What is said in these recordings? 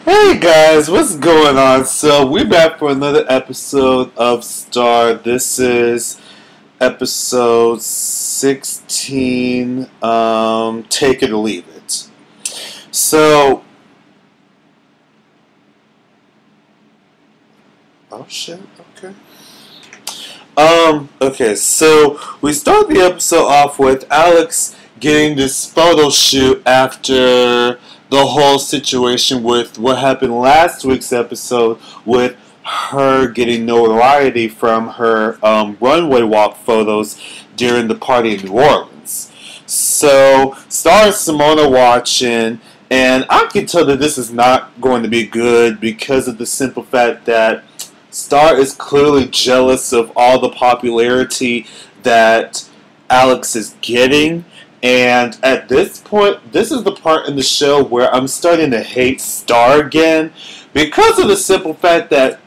Hey guys, what's going on? So we're back for another episode of Star. This is episode 16. Take it or leave it. So, oh shit. Okay. Okay. So we start the episode off with Alex getting this photo shoot after the whole situation with what happened last week's episode with her getting notoriety from her runway walk photos during the party in New Orleans. So, Star and Simone are watching, and I can tell that this is not going to be good because of the simple fact that Star is clearly jealous of all the popularity that Alex is getting. And at this point, this is the part in the show where I'm starting to hate Star again because of the simple fact that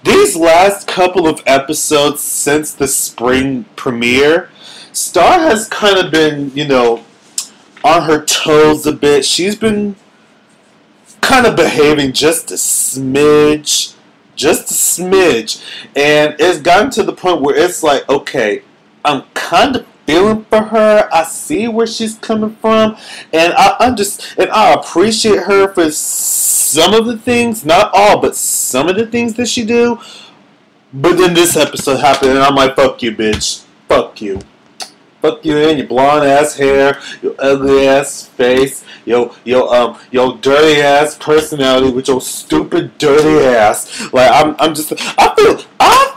these last couple of episodes since the spring premiere, Star has kind of been, on her toes a bit. She's been kind of behaving just a smidge. And it's gotten to the point where it's like, okay, I'm kind of feeling for her. I see where she's coming from, and I appreciate her for some of the things, not all, but some of the things that she do. But then this episode happened, and I'm like, fuck you, bitch. Fuck you. Fuck you and your blonde ass hair, your ugly ass face, your dirty ass personality with your stupid dirty ass. Like I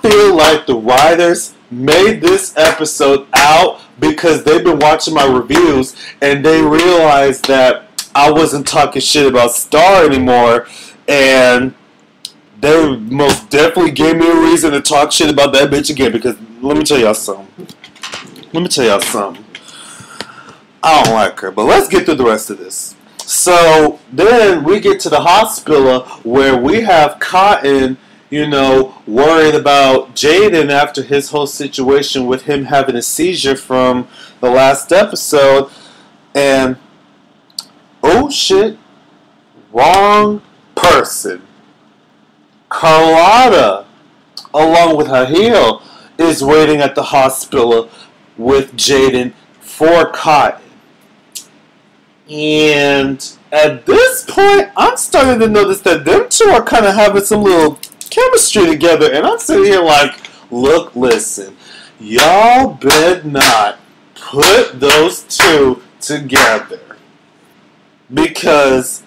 feel like the writers made this episode out because they've been watching my reviews and they realized that I wasn't talking shit about Star anymore, and they most definitely gave me a reason to talk shit about that bitch again. Because let me tell y'all something. I don't like her, but let's get through the rest of this. So then we get to the hospital where we have Cotton, worried about Jaden after his whole situation with him having a seizure from the last episode. And, oh shit, wrong person. Carlotta, along with her heel, is waiting at the hospital with Jaden for Cotton. And at this point, I'm starting to notice that them two are kind of having some little chemistry together. And I'm sitting here like, look, listen, y'all better not put those two together. Because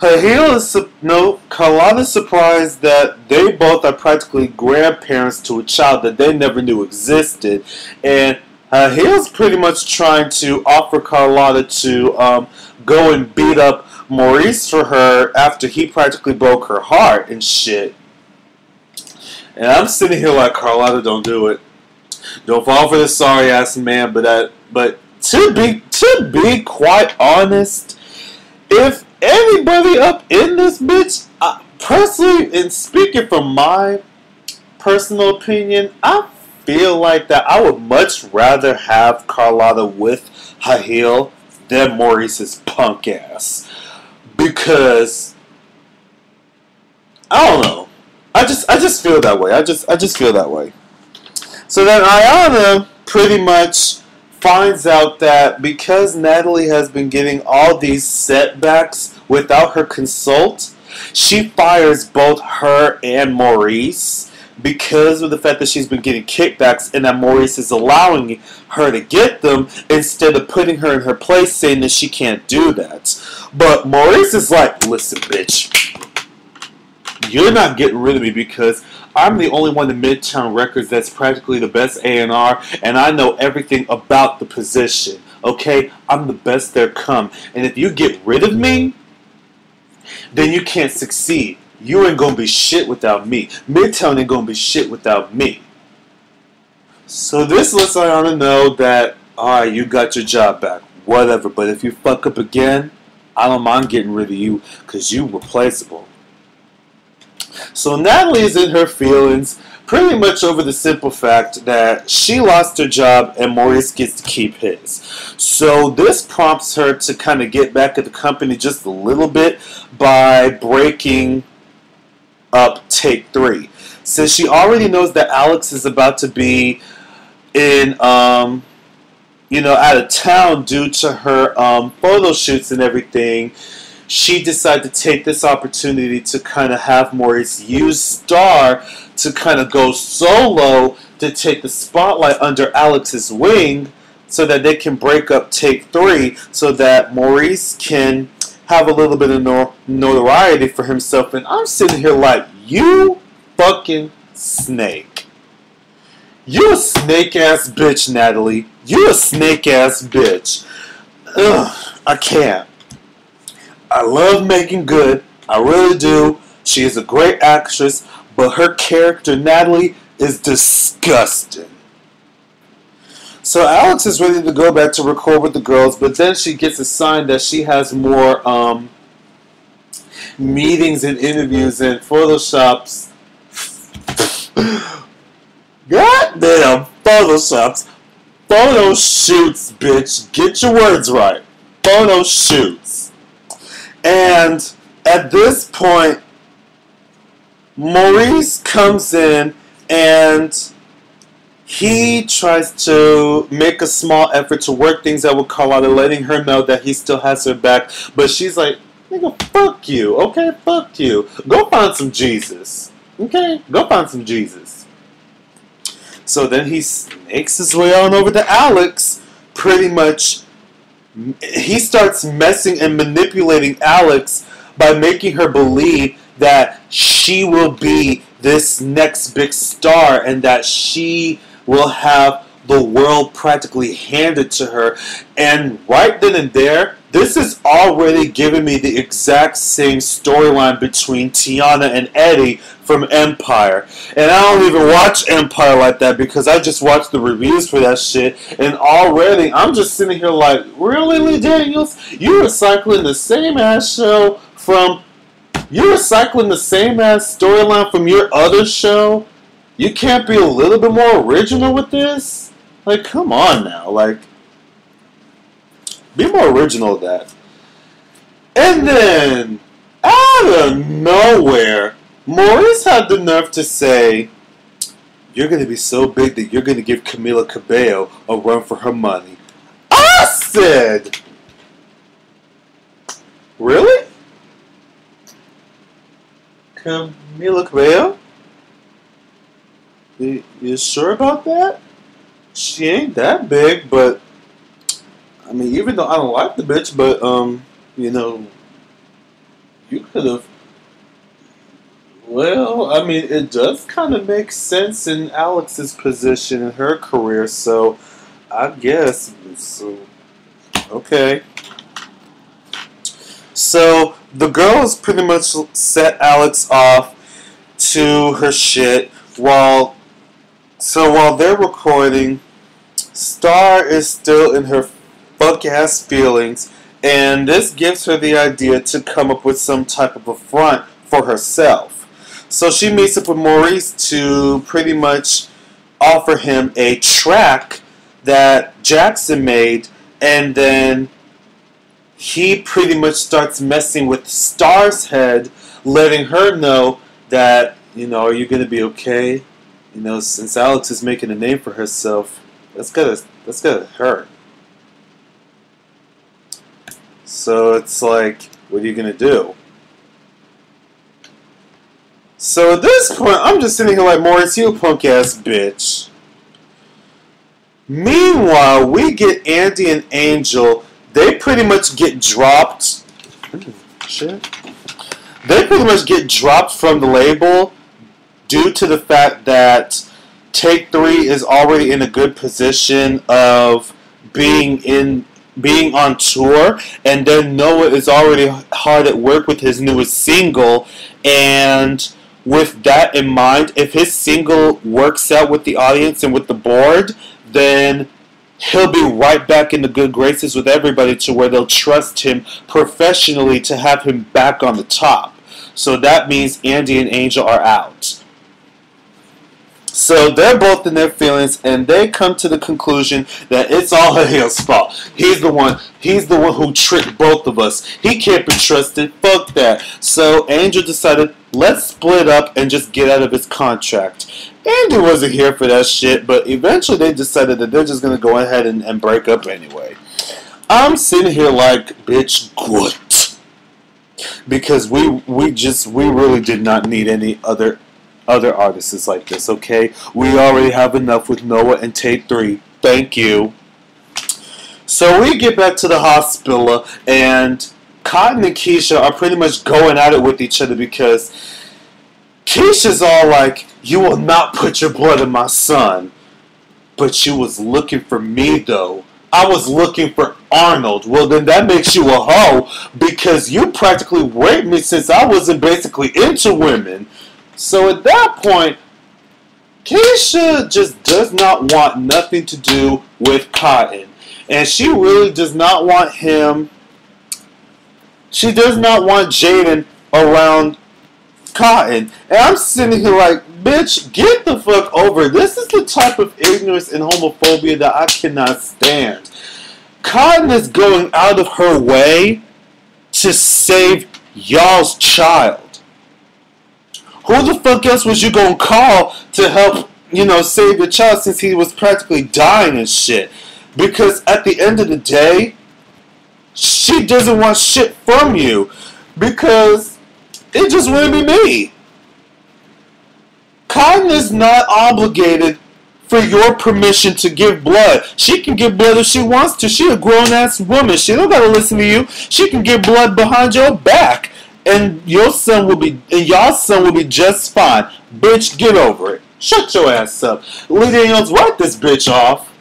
Carlotta's surprised that they both are practically grandparents to a child that they never knew existed. And Hill's pretty much trying to offer Carlotta to go and beat up Maurice for her after he practically broke her heart and shit. And I'm sitting here like, Carlotta, don't do it. Don't fall for this sorry ass man. But to be quite honest, if anybody up in this bitch, personally, and speaking from my personal opinion, I feel like that I would much rather have Carlotta with Hahil than Maurice's punk ass. Because I don't know. I just feel that way. I just feel that way. So then Ayana pretty much finds out that because Natalie has been getting all these setbacks without her consult, she fires both her and Maurice because of the fact that she's been getting kickbacks and that Maurice is allowing her to get them instead of putting her in her place, saying that she can't do that. But Maurice is like, listen, bitch, you're not getting rid of me because I'm the only one in Midtown Records that's practically the best A&R, and I know everything about the position. Okay? I'm the best there come. And if you get rid of me, then you can't succeed. You ain't gonna be shit without me. Midtown ain't gonna be shit without me. So this lets Ayana know that, alright, you got your job back. Whatever. But if you fuck up again, I don't mind getting rid of you because you replaceable. So Natalie is in her feelings pretty much over the simple fact that she lost her job and Maurice gets to keep his. So this prompts her to kind of get back at the company just a little bit by breaking up Take 3. Since she already knows that Alex is about to be in, out of town due to her photo shoots and everything, she decided to take this opportunity to kind of have Maurice use Star to kind of go solo to take the spotlight under Alex's wing so that they can break up Take 3 so that Maurice can have a little bit of notoriety for himself. And I'm sitting here like, you fucking snake. You a snake-ass bitch, Natalie. You a snake-ass bitch. Ugh, I can't. I love Megan Good. I really do. She is a great actress, but her character, Natalie, is disgusting. So Alex is ready to go back to record with the girls, but then she gets a sign that she has more meetings and interviews and photoshops. Goddamn photoshops. Photo shoots, bitch. Get your words right. Photo shoots. And at this point, Maurice comes in and he tries to make a small effort to work things out with Carlotta, letting her know that he still has her back. But she's like, nigga, fuck you, okay? Fuck you. Go find some Jesus, okay? Go find some Jesus. So then he snakes his way on over to Alex. Pretty much, he starts messing and manipulating Alex by making her believe that she will be this next big star and that she will have the world practically handed to her. And right then and there, this is already giving me the exact same storyline between Tiana and Eddie from Empire. And I don't even watch Empire like that because I just watched the reviews for that shit. And already, I'm just sitting here like, really, Lee Daniels? You're recycling the same ass show from... You're recycling the same ass storyline from your other show? You can't be a little bit more original with this? Like, come on now. Like, be more original with that. And then, out of nowhere, Maurice had the nerve to say, you're going to be so big that you're going to give Camila Cabello a run for her money. I said, really? Camila Cabello? You sure about that? She ain't that big, but I mean, even though I don't like the bitch, but you could have. Well, I mean, it does kind of make sense in Alex's position in her career, so I guess so. Okay. So the girls pretty much set Alex off to her shit while they're recording. Star is still in her fuck-ass feelings, and this gives her the idea to come up with some type of a front for herself. So she meets up with Maurice to pretty much offer him a track that Jackson made, and then he pretty much starts messing with Star's head, letting her know that, are you going to be okay? Since Alex is making a name for herself, that's gotta hurt. So it's like, what are you gonna do? So at this point, I'm just sitting here like, Maurice, you punk ass bitch. Meanwhile, we get Andy and Angel. They pretty much get dropped. Shit. They pretty much get dropped from the label due to the fact that Take 3 is already in a good position of being on tour, and then Noah is already hard at work with his newest single, and with that in mind, if his single works out with the audience and with the board, then he'll be right back in the good graces with everybody to where they'll trust him professionally to have him back on the top. So that means Andy and Angel are out. So they're both in their feelings, and they come to the conclusion that it's all Hale's fault. He's the one who tricked both of us. He can't be trusted. Fuck that. So Angel decided, let's split up and just get out of his contract. Andy wasn't here for that shit, but eventually they decided that they're just gonna go ahead and break up anyway. I'm sitting here like, bitch, good. Because we really did not need any other artists like this, okay? We already have enough with Noah and Tate 3. Thank you. So we get back to the hospital, and Cotton and Keisha are pretty much going at it with each other because Keisha's all like, you will not put your blood in my son. But you was looking for me, though. I was looking for Arnold. Well, then that makes you a hoe because you practically raped me since I wasn't basically into women. So at that point, Keisha just does not want nothing to do with Cotton. And she really does not want him. She does not want Jaden around Cotton. And I'm sitting here like, bitch, get the fuck over it. This is the type of ignorance and homophobia that I cannot stand. Cotton is going out of her way to save y'all's child. Who the fuck else was you gonna call to help, save your child since he was practically dying and shit? Because at the end of the day, she doesn't want shit from you. Because it just wouldn't be me. Cotton is not obligated for your permission to give blood. She can give blood if she wants to. She a grown-ass woman. She don't gotta listen to you. She can give blood behind your back. And y'all's son will be just fine. Bitch, get over it. Shut your ass up. Lee Daniels, write this bitch off.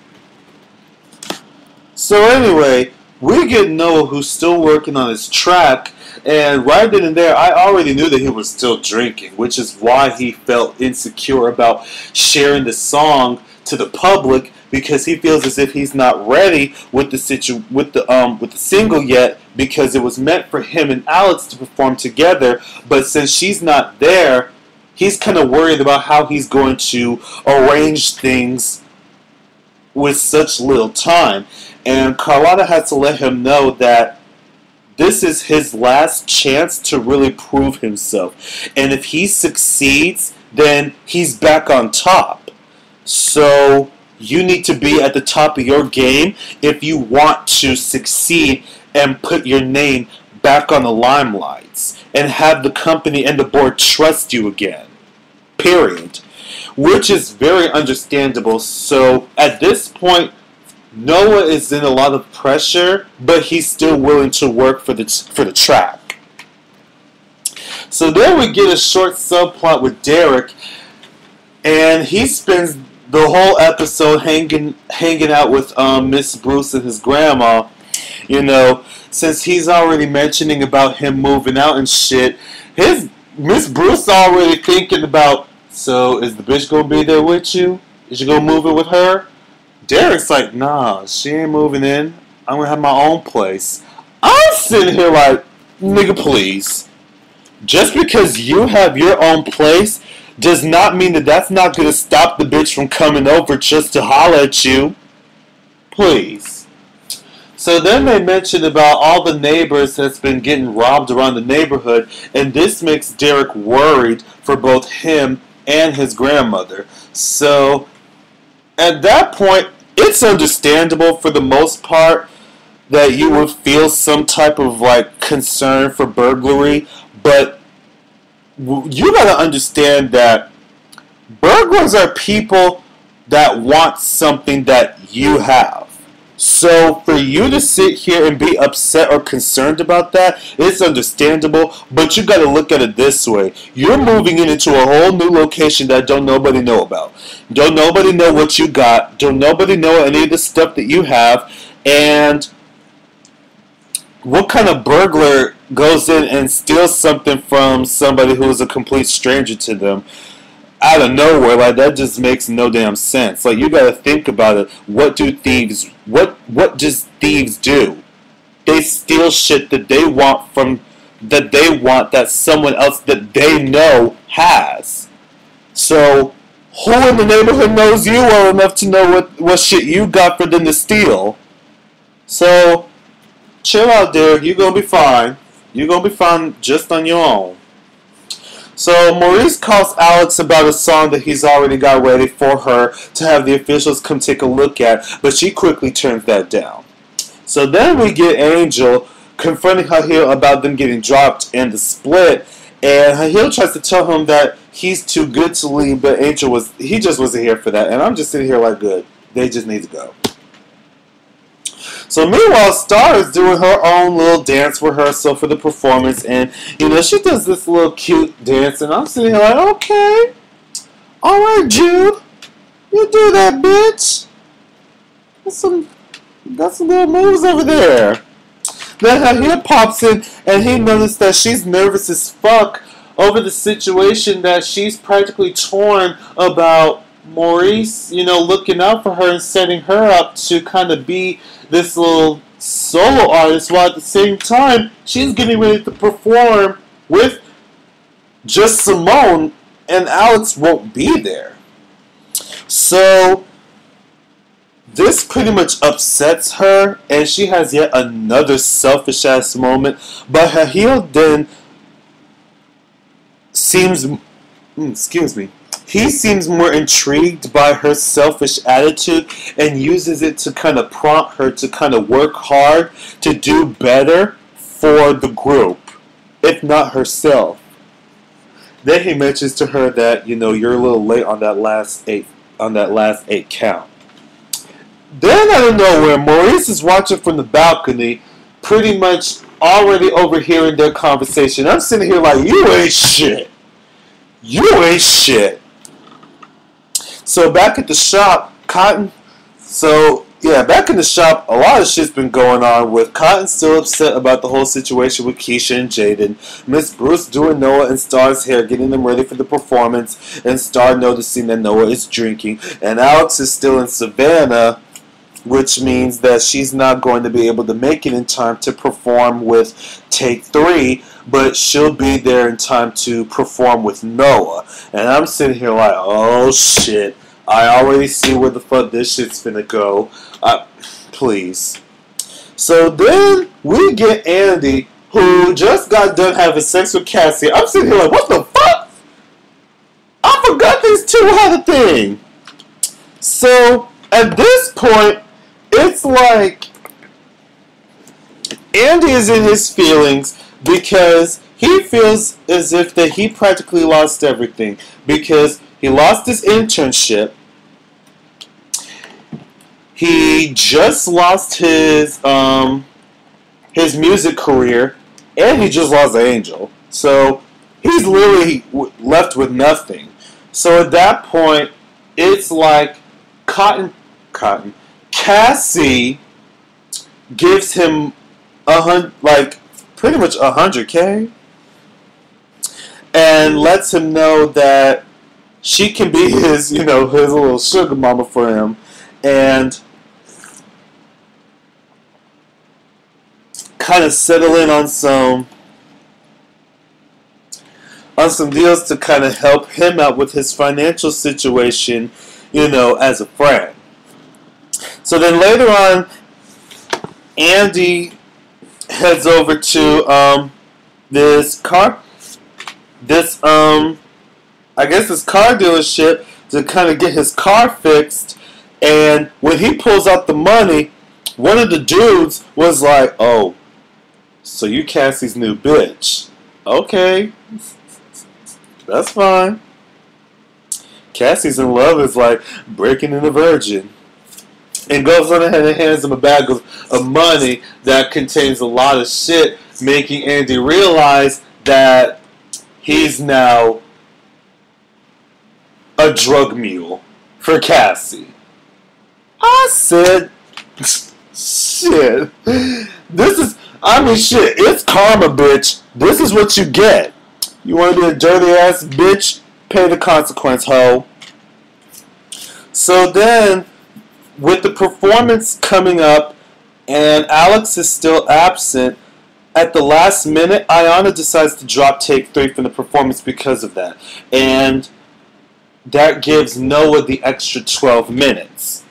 So anyway, we get Noah, who's still working on his track, and right then and there, I already knew that he was still drinking, which is why he felt insecure about sharing the song to the public, because he feels as if he's not ready with the single yet, because it was meant for him and Alex to perform together. But since she's not there, he's kind of worried about how he's going to arrange things with such little time. And Carlotta had to let him know that this is his last chance to really prove himself. And if he succeeds, then he's back on top. So you need to be at the top of your game if you want to succeed and put your name back on the limelights and have the company and the board trust you again. Period. Which is very understandable. So at this point, Noah is in a lot of pressure, but he's still willing to work for the track. So then we get a short subplot with Derek, and he spends the whole episode hanging out with Miss Bruce and his grandma. Since he's already mentioning about him moving out and shit, his Miss Bruce already thinking about, so is the bitch gonna be there with you? Is you gonna move in with her? Derek's like, nah, she ain't moving in. I'm gonna have my own place. I'm sitting here like, nigga, please. Just because you have your own place does not mean that that's not gonna stop the bitch from coming over just to holler at you. Please. So then they mentioned about all the neighbors that's been getting robbed around the neighborhood, and this makes Derek worried for both him and his grandmother. So at that point, it's understandable for the most part that you would feel some type of concern for burglary, but you gotta understand that burglars are people that want something that you have. So for you to sit here and be upset or concerned about that, it's understandable, but you gotta look at it this way. You're moving into a whole new location that don't nobody know about. Don't nobody know what you got. Don't nobody know any of the stuff that you have. And what kind of burglar goes in and steals something from somebody who is a complete stranger to them out of nowhere? That just makes no damn sense. You gotta think about it. What does thieves do? They steal shit that they want from that they want that someone else that they know has. So, who in the neighborhood knows you well enough to know what shit you got for them to steal? So, chill out, there. You're gonna be fine. You're gonna be fine just on your own. So, Maurice calls Alex about a song that he's already got ready for her to have the officials come take a look at, but she quickly turns that down. So then we get Angel confronting Hahil about them getting dropped in the split, and Hahil tries to tell him that he's too good to leave, but Angel he just wasn't here for that, and I'm just sitting here like, good, they just need to go. So meanwhile, Star is doing her own little dance rehearsal for the performance, and she does this little cute dance, and I'm sitting here like, okay, all right, Jude, you do that, bitch. Got some little moves over there. Then Hahil pops in, and he noticed that she's nervous as fuck over the situation that she's practically torn about Maurice, looking out for her and setting her up to kind of be this little solo artist, while at the same time she's getting ready to perform with just Simone, and Alex won't be there. So this pretty much upsets her, and she has yet another selfish ass moment. But Hahil then seems, he seems more intrigued by her selfish attitude and uses it to kind of prompt her to kind of work hard to do better for the group, if not herself. Then he mentions to her that, you're a little late on that last eight count. Then out of nowhere, Maurice is watching from the balcony, pretty much already overhearing their conversation. I'm sitting here like, you ain't shit. You ain't shit. So back at the shop, back in the shop, a lot of shit's been going on with Cotton still upset about the whole situation with Keisha and Jaden, Miss Bruce doing Noah and Star's hair, getting them ready for the performance, and Star noticing that Noah is drinking, and Alex is still in Savannah, which means that she's not going to be able to make it in time to perform with Take 3, but she'll be there in time to perform with Noah. And I'm sitting here like, oh shit, I already see where the fuck this shit's finna go. Please. So then we get Andy, who just got done having sex with Cassie. I'm sitting here like, what the fuck? I forgot these two had a thing. So at this point, it's like Andy is in his feelings because he feels as if that he practically lost everything, because he lost his internship, he just lost his music career, and he just lost Angel. So he's literally left with nothing. So at that point, it's like Cassie gives him pretty much $100K, and lets him know that she can be his little sugar mama for him, and kind of settle in on some deals to kind of help him out with his financial situation, as a friend. So then later on, Andy heads over to this car dealership to kind of get his car fixed. And when he pulls out the money, one of the dudes was like, "Oh, so you Cassie's new bitch? Okay, that's fine." Cassie's in love is like breaking in a virgin. And goes on ahead and hands him a bag of money that contains a lot of shit, making Andy realize that he's now a drug mule for Cassie. I said, shit. It's karma, bitch. This is what you get. You want to be a dirty ass bitch? Pay the consequence, ho. So then, with the performance coming up and Alex is still absent, At the last minute, Ayana decides to drop take 3 from the performance because of that. And that gives Noah the extra 12 minutes.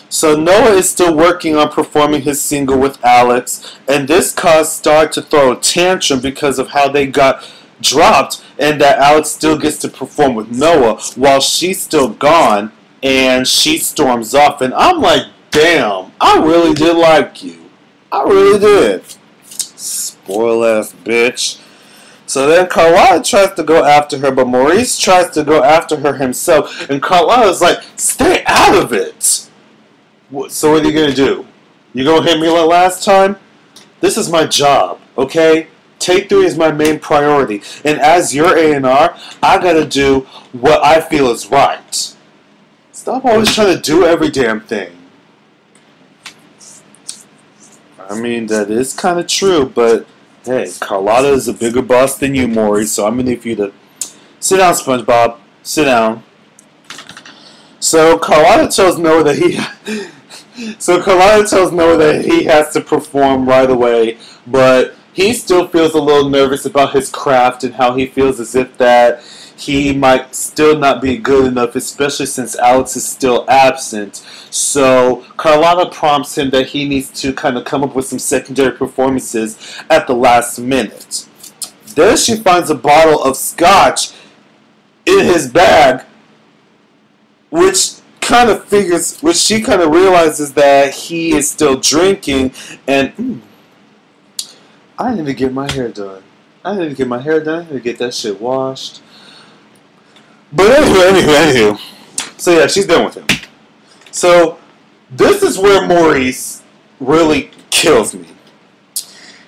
So Noah is still working on performing his single with Alex, and this caused Star to throw a tantrum because of how they got dropped, and that Alex still gets to perform with Noah while she's still gone, and she storms off. And I'm like, damn, I really did like you. I really did. Spoil ass bitch. So then Carlotta tries to go after her, but Maurice tries to go after her himself, and Carlotta's like, stay out of it. So what are you going to do? You going to hit me like last time? This is my job, okay? Take 3 is my main priority. And as your A&R, I got to do what I feel is right. Stop always trying to do every damn thing. I mean, that is kind of true, but hey, Carlotta is a bigger boss than you, Maurice, so I'm going to need for you to sit down, SpongeBob. Sit down. So Carlotta tells Noah that he has to perform right away, but he still feels a little nervous about his craft and how he feels as if that he might still not be good enough, especially since Alex is still absent. So Carlotta prompts him that he needs to kind of come up with some secondary performances at the last minute. Then she finds a bottle of scotch in his bag, which she kind of realizes that he is still drinking, and I need to get my hair done. I need to get that shit washed. But anywho. So yeah, she's done with him. So this is where Maurice really kills me.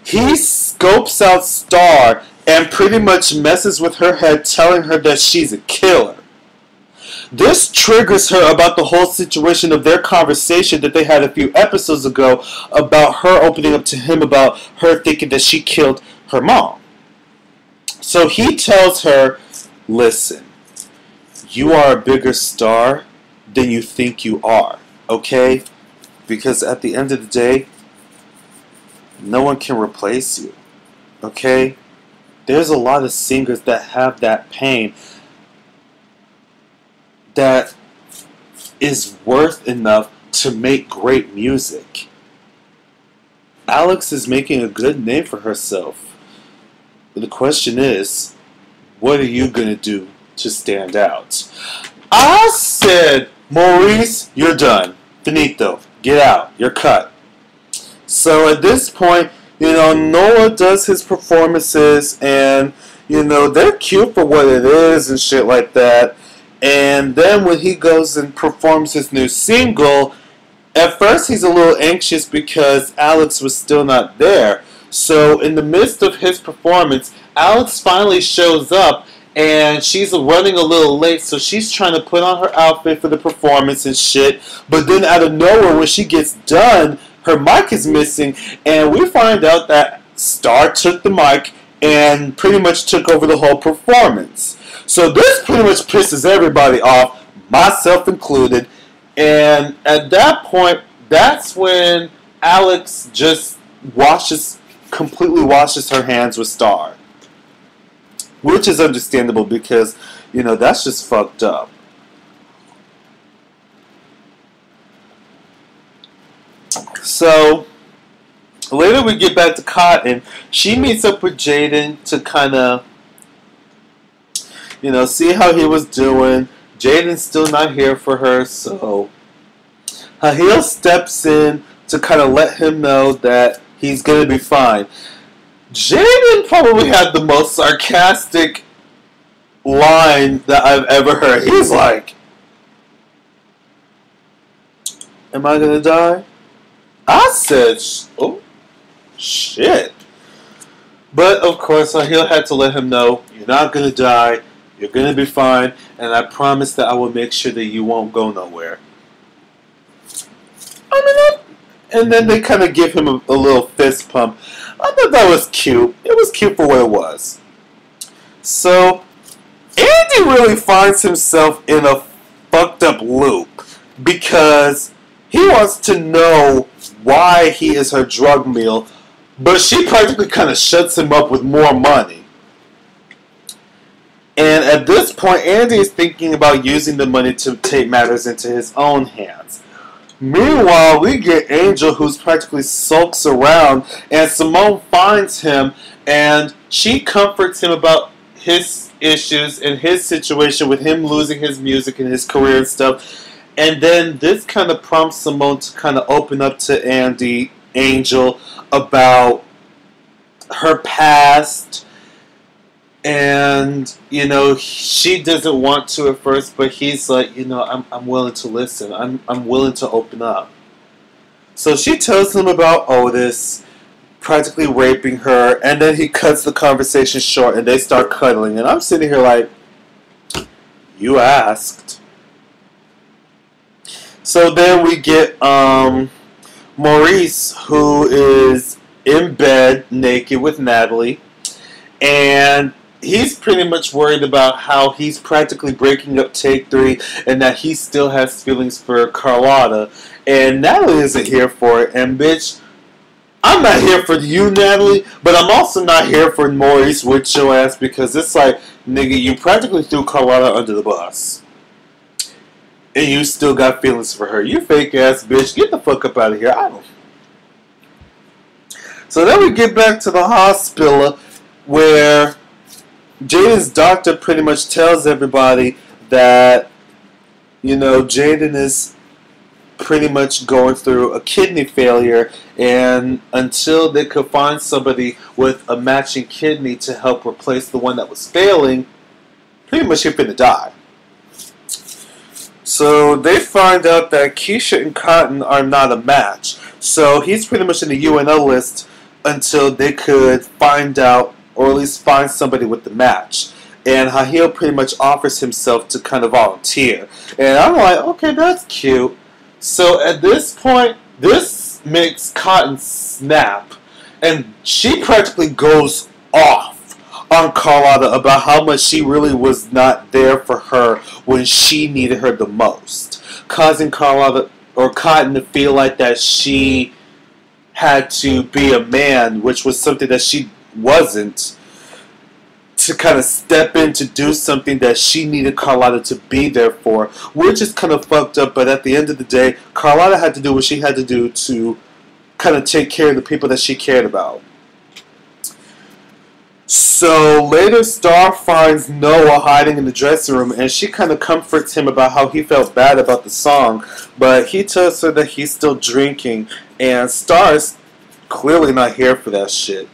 He scopes out Star and pretty much messes with her head, telling her that she's a killer. This triggers her about the whole situation of their conversation that they had a few episodes ago about her opening up to him about her thinking that she killed her mom. So he tells her, listen, you are a bigger star than you think you are, okay? Because at the end of the day, no one can replace you, okay? There's a lot of singers that have that pain that is worth enough to make great music. Alex is making a good name for herself. But the question is, what are you going to do to stand out? I said, Maurice, you're done. Finito. Get out. You're cut. So at this point, Noah does his performances, and, they're cute for what it is and shit like that. And then when he goes and performs his new single, at first he's a little anxious because Alex was still not there. So in the midst of his performance, Alex finally shows up, and she's running a little late, so she's trying to put on her outfit for the performance and shit. But then out of nowhere, when she gets done, her mic is missing, and we find out that Star took the mic and pretty much took over the whole performance. So this pretty much pisses everybody off, myself included. And at that point, that's when Alex just completely washes her hands with Star. Which is understandable because, that's just fucked up. So, later we get back to Cotton. She meets up with Jaden to kind of, see how he was doing. Jaden's still not here for her, so Hahil steps in to kind of let him know that he's going to be fine. Jaden probably had the most sarcastic line that I've ever heard. He's like, am I going to die? I said, oh, shit. But, of course, Hahil had to let him know, you're not going to die. You're going to be fine, and I promise that I will make sure that you won't go nowhere. And then they kind of give him a little fist pump. I thought that was cute. It was cute for what it was. So, Andy really finds himself in a fucked up loop because he wants to know why he is her drug mule, But she practically kind of shuts him up with more money. And at this point, Andy is thinking about using the money to take matters into his own hands. Meanwhile, we get Angel, who's practically sulks around, and Simone finds him, and she comforts him about his issues and his situation with him losing his music and his career and stuff. And then this kind of prompts Simone to kind of open up to Angel, about her past. And, you know, she doesn't want to at first, but he's like, you know, I'm willing to listen. I'm willing to open up. So she tells him about Otis practically raping her, and then he cuts the conversation short, and they start cuddling. And I'm sitting here like, you asked. So then we get Maurice, who is in bed naked with Natalie, and he's pretty much worried about how he's practically breaking up Take 3 and that he still has feelings for Carlotta. And Natalie isn't here for it. And bitch, I'm not here for you, Natalie, but I'm also not here for Maurice with your ass, because it's like, nigga, you practically threw Carlotta under the bus. And you still got feelings for her. You fake ass bitch. Get the fuck up out of here. I don't. So then we get back to the hospital, where Jaden's doctor pretty much tells everybody that, you know, Jaden is pretty much going through a kidney failure, and until they could find somebody with a matching kidney to help replace the one that was failing, pretty much he's gonna die. So they find out that Keisha and Cotton are not a match. So he's pretty much in the UNO list until they could find out, or at least find somebody with the match. And Hahil pretty much offers himself to kind of volunteer. And I'm like, okay, that's cute. So at this point, this makes Cotton snap. And she practically goes off on Carlotta about how much she really was not there for her when she needed her the most. Causing Carlotta, or Cotton, to feel like that she had to be a man, which was something that she wasn't, to kind of step in to do something that she needed Carlotta to be there for, which is kind of fucked up. But at the end of the day, Carlotta had to do what she had to do to kind of take care of the people that she cared about. So later, Star finds Noah hiding in the dressing room, and she kind of comforts him about how he felt bad about the song, but he tells her that he's still drinking, and Star's clearly not here for that shit.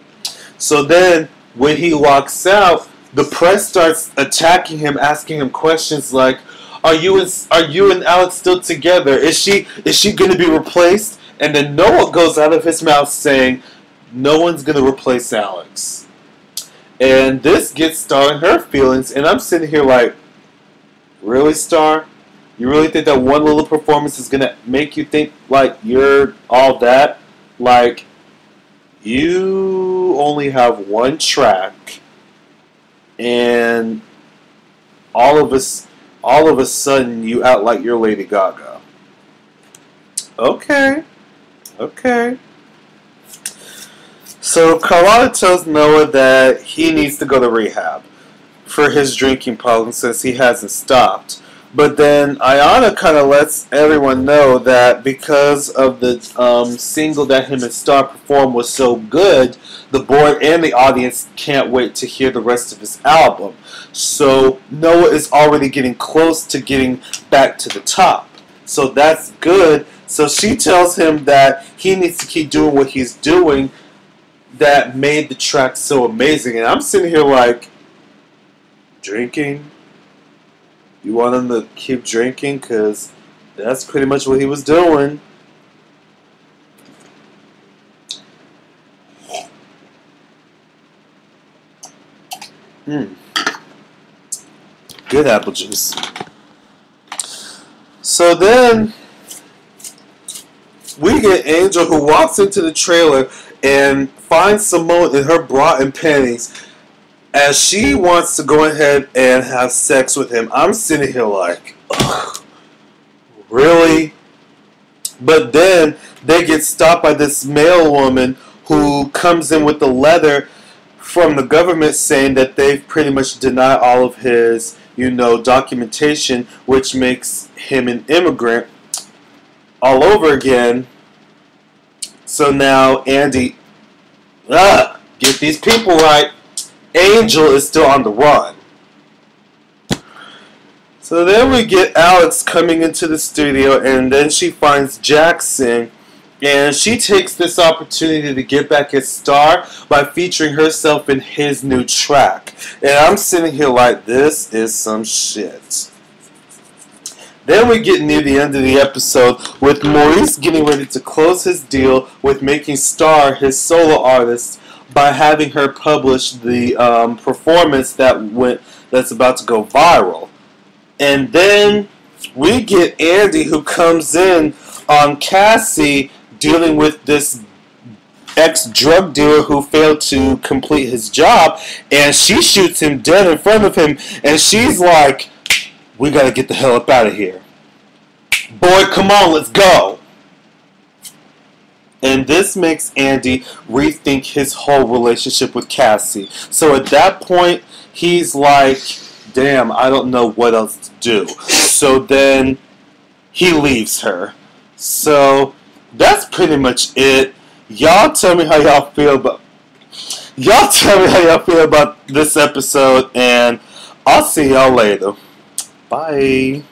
So then, when he walks out, the press starts attacking him, asking him questions like, "Are you and Alex still together? Is she going to be replaced?" And then Noah goes out of his mouth saying, "No one's going to replace Alex." And this gets Star in her feelings, and I'm sitting here like, really, Star? You really think that one little performance is going to make you think like you're all that? Like, you only have one track, and all of a sudden you act like you're Lady Gaga. Okay. So Carlotta tells Noah that he needs to go to rehab for his drinking problem since he hasn't stopped. But then Ayana kind of lets everyone know that because of the single that him and Star performed was so good, the board and the audience can't wait to hear the rest of his album. So Noah is already getting close to getting back to the top. So that's good. So she tells him that he needs to keep doing what he's doing that made the track so amazing. And I'm sitting here like, drinking? You want him to keep drinking? Because that's pretty much what he was doing. Good apple juice. So then we get Angel, who walks into the trailer and finds Simone in her bra and panties as she wants to go ahead and have sex with him. I'm sitting here like, ugh, really? But then they get stopped by this male woman who comes in with the letter from the government saying that they've pretty much denied all of his, documentation, which makes him an immigrant all over again. So now Andy, get these people right. Angel is still on the run. So then we get Alex coming into the studio, and then she finds Jackson, and she takes this opportunity to get back his star by featuring herself in his new track. And I'm sitting here like, this is some shit. Then we get near the end of the episode with Maurice getting ready to close his deal with making Star his solo artist by having her publish the performance that's about to go viral. And then we get Andy, who comes in on Cassie dealing with this ex-drug dealer who failed to complete his job, and she shoots him dead in front of him, and she's like, we gotta get the hell up out of here. Boy, come on, let's go. And this makes Andy rethink his whole relationship with Cassie. So at that point, he's like, damn, I don't know what else to do. So then he leaves her. So that's pretty much it. Y'all tell me how y'all feel about this episode, and I'll see y'all later. Bye.